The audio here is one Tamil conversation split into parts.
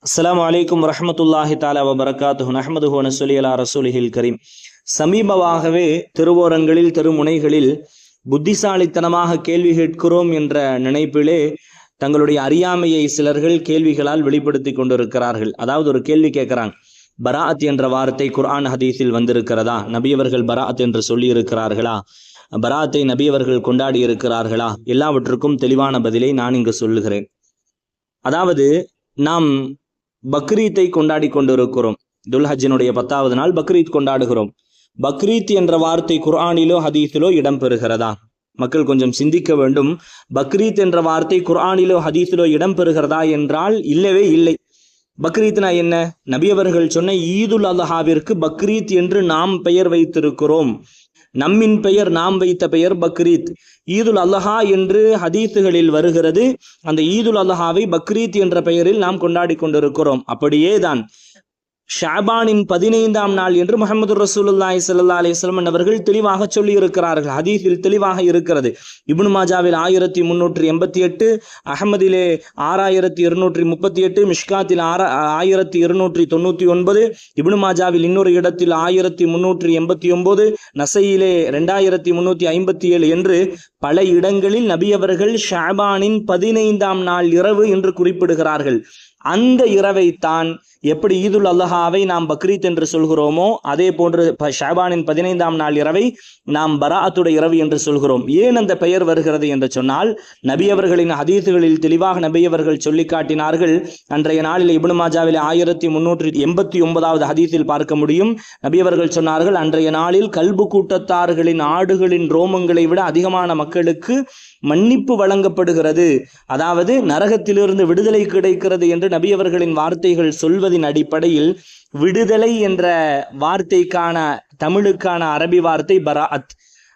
அஸ்ஸலாமு அலைக்கும் வரஹ்மத்துல்லாஹி தஆலா வபரகாத்துஹு நஹ்மதுஹு வ நஸ்ஸலி அலா ரசூலிஹில் கரீம். சமீபமாகவே தெருவோரங்களில் தெருமுனைகளில் புத்திசாலித்தனமாக கேள்வி கேட்கிறோம் என்ற நினைப்பிலே தங்களுடைய அறியாமையை சிலர்கள் கேள்விகளால் வெளிப்படுத்தி கொண்டிருக்கிறார்கள். அதாவது ஒரு கேள்வி கேட்கிறாங்க, பராஅத் என்ற வார்த்தை குர்ஆன் ஹதீஸில் வந்திருக்கிறதா? நபியவர்கள் பராஅத் என்று சொல்லி இருக்கிறார்களா? பராஅத்தை நபியவர்கள் கொண்டாடி இருக்கிறார்களா? எல்லாவற்றுக்கும் தெளிவான பதிலை நான் இங்கு சொல்லுகிறேன். அதாவது நாம் பக்ரீத்தை கொண்டாடி கொண்டிருக்கிறோம். துல்ஹஜ்ஜினுடைய 10வது நாள் பக்ரீத் கொண்டாடுகிறோம். பக்ரீத் என்ற வார்த்தை குர்ஆனிலோ ஹதீஸிலோ இடம்பெறுகிறதா? மக்கள் கொஞ்சம் சிந்திக்க வேண்டும். பக்ரீத் என்ற வார்த்தை குர்ஆனிலோ ஹதீஸிலோ இடம்பெறுகிறதா என்றால் இல்லவே இல்லை. பக்ரீத்னா என்ன? நபியவர்கள் சொன்ன ஈதுல் அல்ஹாவிற்கு பக்ரீத் என்று நாம் பெயர் வைத்திருக்கிறோம். நம்மின் பெயர், நாம் வைத்த பெயர் பக்ரீத். ஈதுல் அல்ஹா என்று ஹதீஸுகளில் வருகிறது. அந்த ஈதுல் அல்ஹாவை பக்ரீத் என்ற பெயரில் நாம் கொண்டாடி கொண்டிருக்கிறோம். அப்படியே தான் ஷாபானின் 15ஆம் நாள் என்று முஹம்மது ரசூலுல்லாஹி ஸல்லல்லாஹு அலைஹி வஸல்லம் அவர்கள் தெளிவாக சொல்லி இருக்கிறார்கள். ஹதீஸில் தெளிவாக இருக்கிறது. இப்னு மாஜாவில் 1388, அஹ்மதிலே 6238, மிஷ்காத்தில் 1299, இப்னு மாஜாவில் இன்னொரு இடத்தில் 1389, நசையிலே 2357 என்று பல இடங்களில் நபி அவர்கள் ஷாபானின் 15ஆம் நாள் இரவு என்று குறிப்பிடுகிறார்கள். அந்த இரவைத்தான் எப்படி ஈதுல் அல்ஹாவை நாம் பக்ரீத் என்று சொல்கிறோமோ அதே போன்று ஷாபானின் 15ஆம் நாள் இரவை நாம் பராஅத்துடைய இரவு என்று சொல்கிறோம். ஏன் அந்த பெயர் வருகிறது என்று சொன்னால், நபியவர்களின் ஹதீஸுகளில் தெளிவாக நபியவர்கள் சொல்லி காட்டினார்கள். அன்றைய நாளில் இப்னு மாஜாவில் 1389வது ஹதீஸில் பார்க்க முடியும். நபியவர்கள் சொன்னார்கள், அன்றைய நாளில் கல்பு கூட்டத்தார்களின் ஆடுகளின் ரோமங்களை விட அதிகமான மக்களுக்கு மன்னிப்பு வழங்கப்படுகிறது. அதாவது நரகத்திலிருந்து விடுதலை கிடைக்கிறது என்று நபியவர்களின் வார்த்தைகள் சொல்வதின் அடிப்படையில் விடுதலை என்ற வார்த்தைக்கான தமிழுக்கான அரபி வார்த்தை பராஅத்.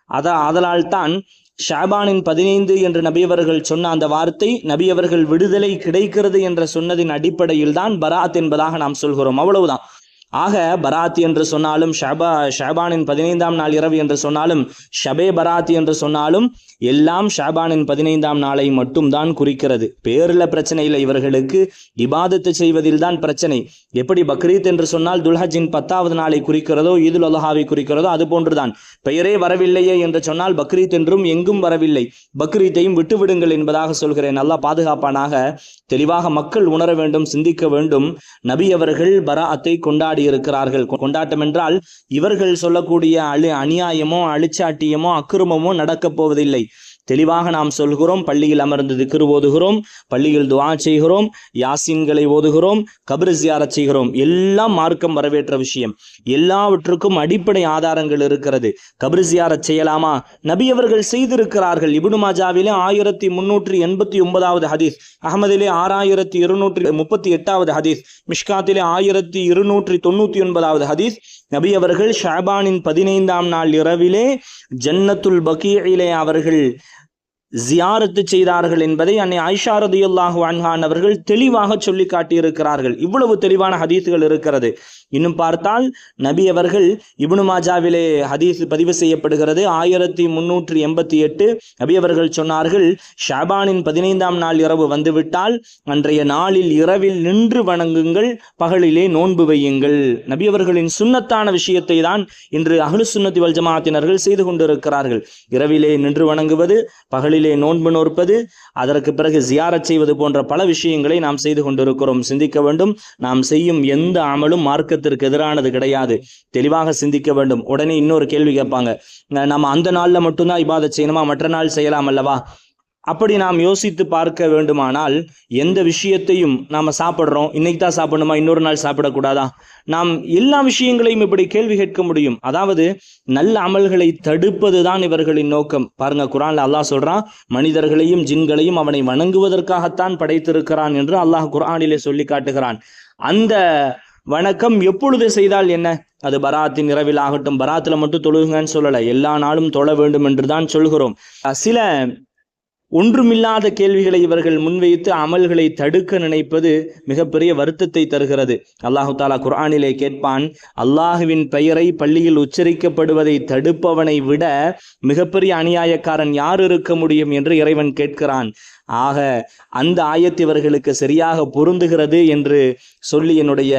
அதனால் தான் ஷாபானின் 15 என்று நபியவர்கள் சொன்ன அந்த வார்த்தை நபியவர்கள் விடுதலை கிடைக்கிறது என்ற சொன்னதின் அடிப்படையில் தான் பராஅத் என்பதாக நாம் சொல்கிறோம். அவ்வளவுதான். ஆக பராத் என்று சொன்னாலும் ஷாபானின் 15ஆம் நாள் இரவு என்று சொன்னாலும் ஷபே பராத் என்று சொன்னாலும் எல்லாம் ஷாபானின் 15ஆம் நாளை மட்டும் தான் குறிக்கிறது. பேரில் பிரச்சனை இல்லை. இவர்களுக்கு இபாதத்து செய்வதில் தான் பிரச்சனை. எப்படி பக்ரீத் என்று சொன்னால் துல்ஹஜ்ஜின் 10வது நாளை குறிக்கிறதோ ஈதுல் அல்ஹாவை குறிக்கிறதோ அது போன்றுதான். பெயரே வரவில்லையே என்று சொன்னால் பக்ரீத் என்றும் எங்கும் வரவில்லை. பக்ரீத்தையும் விட்டுவிடுங்கள் என்பதாக சொல்கிறேன். அல்லாஹ் பாதுகாப்பானாக. தெளிவாக மக்கள் உணர வேண்டும், சிந்திக்க வேண்டும். நபி அவர்கள் பராஅத்தை கொண்டாடி இருக்கிறார்கள். கொண்டாட்டம் என்றால் இவர்கள் சொல்லக்கூடிய அநியாயமோ அழிச்சாட்டியமோ அக்கிரமமோ நடக்கப் போவதில்லை. தெளிவாக நாம் சொல்கிறோம். பள்ளியில் அமர்ந்து திக்ர் ஓதுகிறோம், பள்ளியில் துஆ செய்கிறோம், யாசீன்களை ஓதுகிறோம், கப்ர் ஜியாரத் செய்கிறோம். எல்லாம் மார்க்கம் வரவேற்ற விஷயம். எல்லாவற்றுக்கும் அடிப்படை ஆதாரங்கள் இருக்கிறது. கப்ர் ஜியாரத் செய்யலாமா? நபி அவர்கள் செய்திருக்கிறார்கள். இப்னு மாஜாவிலே 1389வது ஹதீஸ், அஹ்மதிலே 6238வது ஹதீஸ், மிஷ்காத்திலே 1299வது ஹதீஸ். நபி அவர்கள் ஷாபானின் 15ஆம் நாள் இரவிலே ஜன்னத்துல் பகீஇலே அவர்கள் ஜியாரத்து செய்தார்கள் என்பதை அன்னை ஆயிஷா ரலியல்லாஹு அன்ஹா அவர்கள் தெளிவாக சொல்லி காட்டியிருக்கிறார்கள். இவ்வளவு தெளிவான ஹதீஸ்கள் இருக்கிறது. இன்னும் பார்த்தால் நபி அவர்கள் இப்னு மாஜாவிலே ஹதீஸ் பதிவு செய்யப்படுகிறது 1388. நபி அவர்கள் சொன்னார்கள், ஷாபானின் 15ஆம் நாள் இரவு வந்துவிட்டால் அன்றைய நாளில் இரவில் நின்று வணங்குங்கள், பகலிலே நோன்பு வையுங்கள். நபி அவர்களின் சுன்னத்தான விஷயத்தை தான் இன்று அஹ்லுஸ் சுன்னத்தி வல் ஜமாஅத்தினர்கள் செய்து கொண்டிருக்கிறார்கள். இரவிலே நின்று வணங்குவது, பகலிலே நோன்பு நோற்பது, அதற்கு பிறகு ஜியாரத் செய்வது போன்ற பல விஷயங்களை நாம் செய்து கொண்டிருக்கிறோம். சிந்திக்க வேண்டும். நாம் செய்யும் எந்த அமலும் மார்க்கத்திற்கு எதிரானது கிடையாது. தெளிவாக சிந்திக்க வேண்டும். உடனே இன்னொரு கேள்வி கேட்பாங்க, நம்ம அந்த நாள்ல மட்டும்தான் இபாதத் செய்யணுமா, மற்ற நாள் செய்யலாம் அல்லவா? அப்படி நாம் யோசித்து பார்க்க வேண்டுமானால் எந்த விஷயத்தையும் நாம் சாப்பிட்றோம், இன்னைக்கு தான் சாப்பிடணுமா, இன்னொரு நாள் சாப்பிடக்கூடாதா? நாம் எல்லா விஷயங்களையும் இப்படி கேள்வி கேட்க முடியும். அதாவது நல்ல அமல்களை தடுப்பது தான் இவர்களின் நோக்கம். பாருங்க, குர்ஆன்ல அல்லாஹ் சொல்றான், மனிதர்களையும் ஜின்களையும் அவனை வணங்குவதற்காகத்தான் படைத்திருக்கிறான் என்று அல்லாஹ் குர்ஆனிலே சொல்லி காட்டுகிறான். அந்த வணக்கம் எப்பொழுது செய்தால் என்ன? அது பராத்தின் இரவில் ஆகட்டும். பராத்துல மட்டும் தொழுகுங்கன்னு சொல்லலை, எல்லா நாளும் தொழ வேண்டும் என்று தான் சொல்கிறோம். சில ஒன்றுமில்லாத கேள்விகளை இவர்கள் முன்வைத்து அமல்களை தடுக்க நினைப்பது மிகப்பெரிய வருத்தத்தை தருகிறது. அல்லாஹு தாலா குர்ஆனிலே கேட்பான், அல்லாஹுவின் பெயரை பள்ளியில் உச்சரிக்கப்படுவதை தடுப்பவனை விட மிகப்பெரிய அநியாயக்காரன் யார் இருக்க முடியும் என்று இறைவன் கேட்கிறான். ஆக அந்த ஆயத்து இவர்களுக்கு சரியாக பொருந்துகிறது என்று சொல்லி என்னுடைய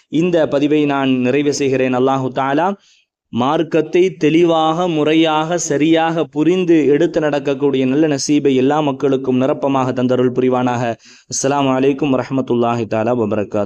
இந்த பதிவை நான் நிறைவு செய்கிறேன். அல்லாஹு தஆலா மார்க்கத்தை தெளிவாக, முறையாக, சரியாக புரிந்து எடுத்து நடக்கக்கூடிய நல்ல நசீபை எல்லா மக்களுக்கும் நிரப்பமாக தந்தருள் புரிவானாக. அஸ்ஸலாமு அலைக்கும் வரஹ்மத்துல்லாஹி தஆலா வபரகாத்துஹு.